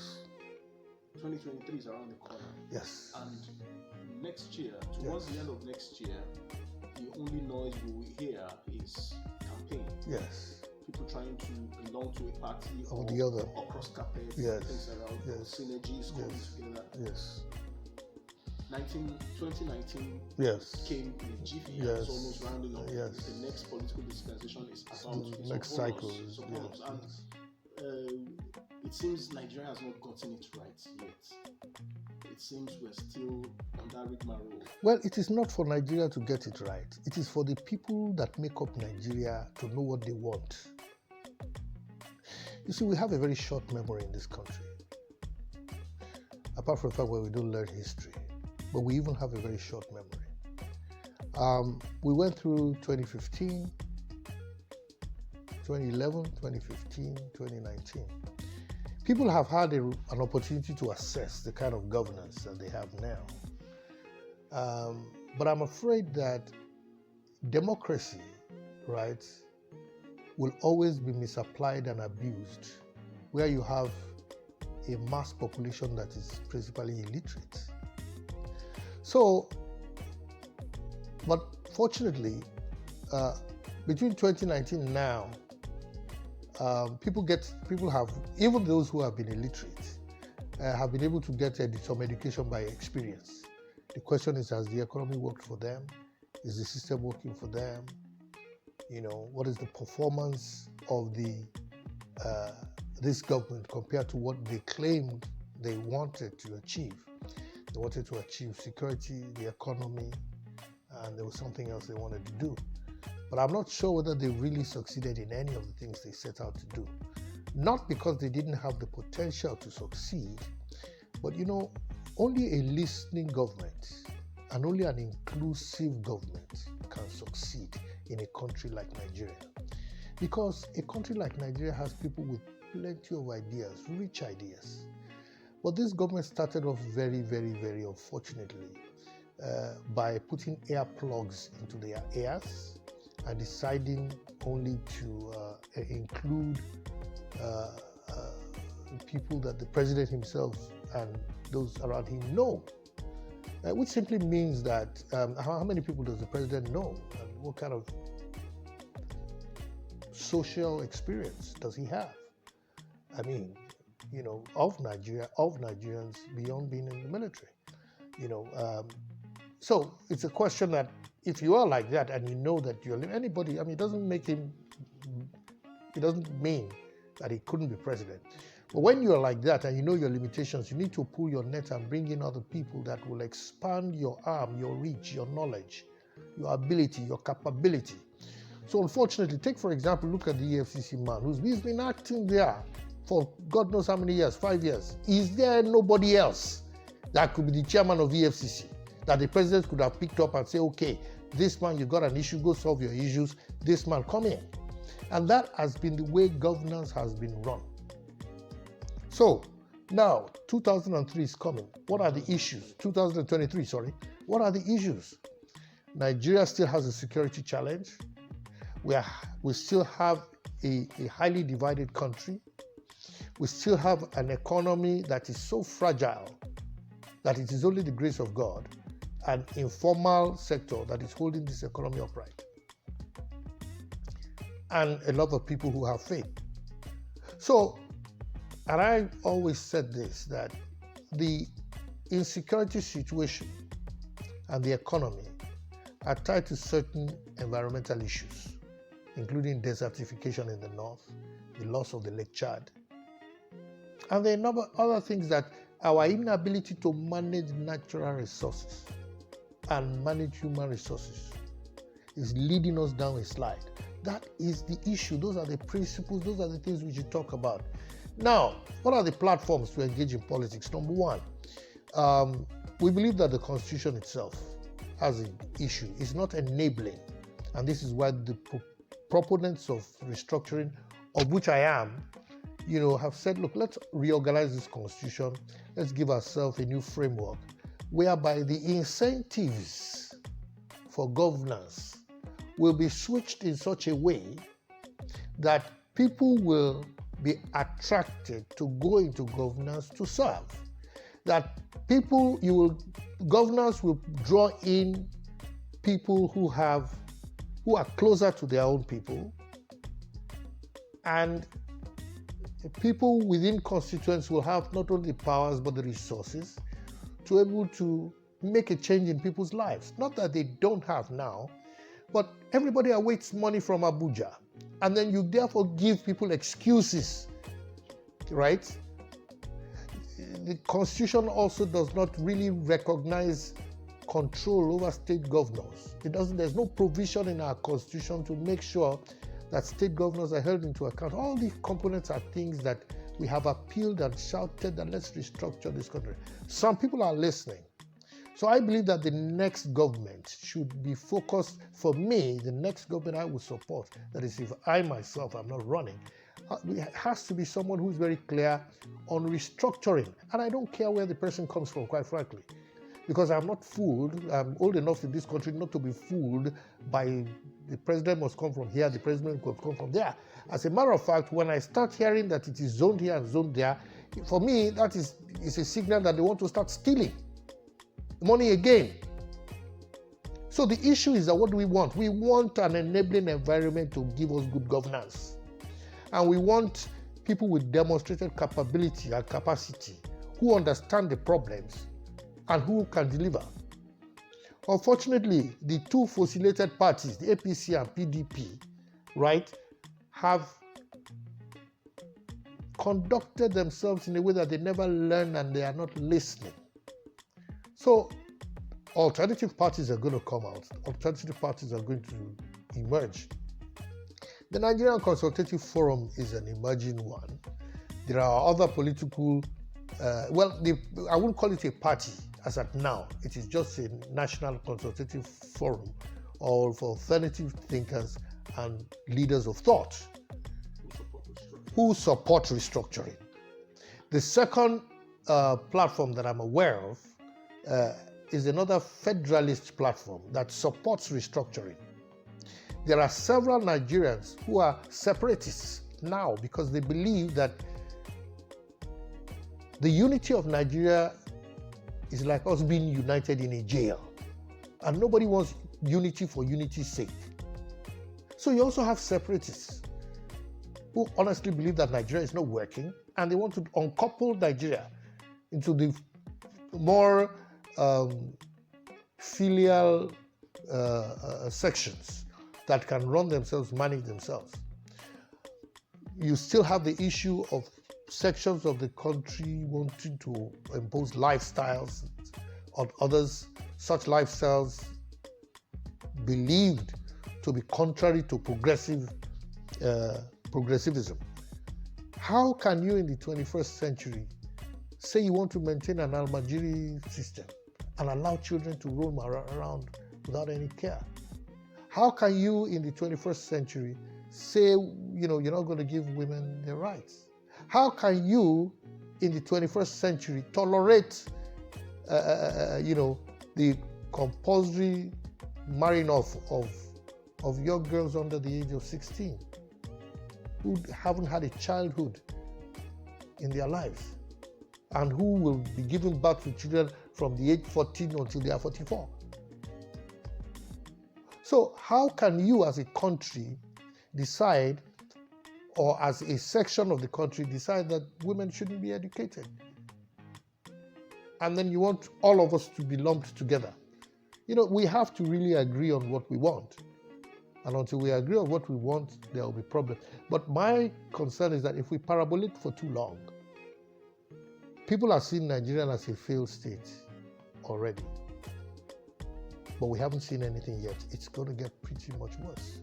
Yes. 2023 is around the corner. Yes. And next year, towards the end of next year, the only noise we will hear is campaign. Yes. People trying to belong to a party or the other. Or cross carpet, Yes. things around, Yes. synergies coming together. Yes. 2019 yes. came in a jiffy and Yes. it's almost rounding up. Yes. The next political dispensation is about The next cycle is and it seems Nigeria has not gotten it right yet. It seems we're still on that rigmarole. Well, it is not for Nigeria to get it right. It is for the people that make up Nigeria to know what they want. You see, we have a very short memory in this country. Apart from the fact that we don't learn history, but we even have a very short memory. We went through 2015, 2011, 2015, 2019. People have had an opportunity to assess the kind of governance that they have now. But I'm afraid that democracy, right, will always be misapplied and abused, where you have a mass population that is principally illiterate. So, but fortunately, between 2019 and now, people have, even those who have been illiterate, have been able to get some education by experience. The question is, has the economy worked for them? Is the system working for them? You know, what is the performance of this government compared to what they claimed they wanted to achieve? They wanted to achieve security, the economy, and there was something else they wanted to do. But I'm not sure whether they really succeeded in any of the things they set out to do. Not because they didn't have the potential to succeed, but you know, only a listening government and only an inclusive government can succeed in a country like Nigeria. Because a country like Nigeria has people with plenty of ideas, rich ideas. But this government started off very, very, very unfortunately by putting earplugs into their ears and deciding only to include people that the president himself and those around him know. Which simply means that how many people does the president know? And what kind of social experience does he have? I mean, you know, of Nigeria, of Nigerians beyond being in the military. You know, so it's a question that if you are like that and you know that you're anybody, I mean, it doesn't mean that he couldn't be president. But when you're like that and you know your limitations, you need to pull your net and bring in other people that will expand your arm, your reach, your knowledge, your ability, your capability. So unfortunately, take for example, look at the EFCC man he's been acting there for God knows how many years, 5 years. Is there nobody else that could be the chairman of EFCC that the president could have picked up and say, okay, this man, you got an issue, go solve your issues, this man, come in. And that has been the way governance has been run. So now 2003 is coming. What are the issues? 2023, sorry. What are the issues? Nigeria still has a security challenge. We still have a highly divided country. We still have an economy that is so fragile that it is only the grace of God, an informal sector that is holding this economy upright. And a lot of people who have faith. So, and I always said this, that the insecurity situation and the economy are tied to certain environmental issues, including desertification in the north, the loss of the Lake Chad, and there are a number of other things that our inability to manage natural resources and manage human resources is leading us down a slide. That is the issue. Those are the principles. Those are the things we should talk about. Now, what are the platforms to engage in politics? Number one, we believe that the Constitution itself has an issue. It's not enabling. And this is why the proponents of restructuring, of which I am, have said, look, let's reorganize this Constitution. Let's give ourselves a new framework whereby the incentives for governance will be switched in such a way that people will be attracted to go into governance to serve. That governors will draw in people who are closer to their own people, and people within constituents will have not only the powers but the resources to be able to make a change in people's lives. Not that they don't have now, but everybody awaits money from Abuja, and then you therefore give people excuses, right? The Constitution also does not really recognize control over state governors. There's no provision in our Constitution to make sure that state governors are held into account. All these components are things that we have appealed and shouted that let's restructure this country. Some people are listening. So I believe that the next government should be focused. For me, the next government I would support, that is, if I myself am not running, it has to be someone who's very clear on restructuring. And I don't care where the person comes from, quite frankly, because I'm not fooled. I'm old enough in this country not to be fooled by the president must come from here, the president must come from there. As a matter of fact, when I start hearing that it is zoned here and zoned there, for me, that is a signal that they want to start stealing money again. So the issue is that what do we want? We want an enabling environment to give us good governance. And we want people with demonstrated capability and capacity who understand the problems and who can deliver. Unfortunately, the two fossilated parties, the APC and PDP, right, have conducted themselves in a way that they never learn and they are not listening. So alternative parties are going to come out. Alternative parties are going to emerge. The Nigerian Consultative Forum is an emerging one. There are other political, I wouldn't call it a party as at now. It is just a National Consultative Forum, or for alternative thinkers and leaders of thought who support restructuring. The second platform that I'm aware of is another federalist platform that supports restructuring. There are several Nigerians who are separatists now because they believe that the unity of Nigeria is like us being united in a jail, and nobody wants unity for unity's sake. So you also have separatists who honestly believe that Nigeria is not working, and they want to uncouple Nigeria into the more filial sections that can run themselves, manage themselves. You still have the issue of sections of the country wanting to impose lifestyles on others, such lifestyles believed to be contrary to progressivism. How can you in the 21st century say you want to maintain an Almajiri system and allow children to roam around without any care? How can you in the 21st century say, you're not going to give women their rights? How can you in the 21st century tolerate, the compulsory marrying off of young girls under the age of 16 who haven't had a childhood in their lives and who will be giving birth to children from the age 14 until they are 44? So how can you as a country decide, or as a section of the country decide that women shouldn't be educated? And then you want all of us to be lumped together. We have to really agree on what we want. And until we agree on what we want, there will be problems. But my concern is that if we parabolate for too long, people are seeing Nigeria as a failed state already. But we haven't seen anything yet. It's going to get pretty much worse.